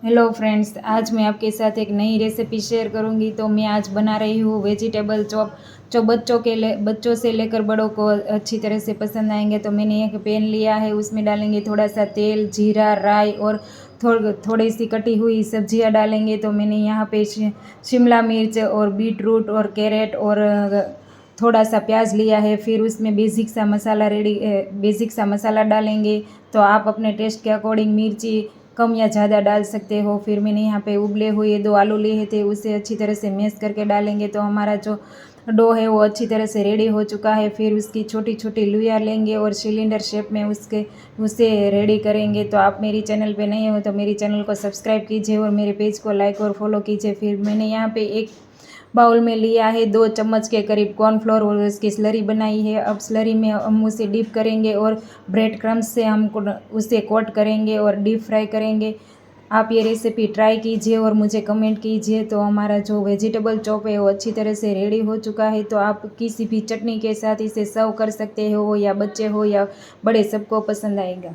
Hello friends, आज मैं आपके साथ एक नई रेसिपी शेयर करूंगी। तो मैं आज बना रही हूँ वेजिटेबल चॉप, जो बच्चों से लेकर बड़ों को अच्छी तरह से पसंद आएंगे। तो मैंने एक पैन लिया है, उसमें डालेंगे थोड़ा सा तेल, जीरा, राई और थोड़ी सी कटी हुई सब्जियां डालेंगे। तो मैंने यहाँ पे शिमला मिर्च और बीट रूट और कैरेट और थोड़ा सा प्याज लिया है। फिर उसमें बेसिक सा मसाला डालेंगे। तो आप अपने टेस्ट के अकॉर्डिंग मिर्ची कम या ज़्यादा डाल सकते हो। फिर मैंने यहाँ पे उबले हुए 2 आलू लिए थे, उसे अच्छी तरह से मैश करके डालेंगे। तो हमारा जो डो है वो अच्छी तरह से रेडी हो चुका है। फिर उसकी छोटी छोटी लुइयाँ लेंगे और सिलेंडर शेप में उसे रेडी करेंगे। तो आप मेरी चैनल पे नए हो तो मेरी चैनल को सब्सक्राइब कीजिए और मेरे पेज को लाइक और फॉलो कीजिए। फिर मैंने यहाँ पे एक बाउल में लिया है 2 चम्मच के करीब कॉर्नफ्लोर और उसकी स्लरी बनाई है। अब स्लरी में हम उसे डीप करेंगे और ब्रेड क्रम्स से हम उसे कोट करेंगे और डीप फ्राई करेंगे। आप ये रेसिपी ट्राई कीजिए और मुझे कमेंट कीजिए। तो हमारा जो वेजिटेबल चॉप है वो अच्छी तरह से रेडी हो चुका है। तो आप किसी भी चटनी के साथ इसे सर्व कर सकते हो, या बच्चे हो या बड़े, सबको पसंद आएगा।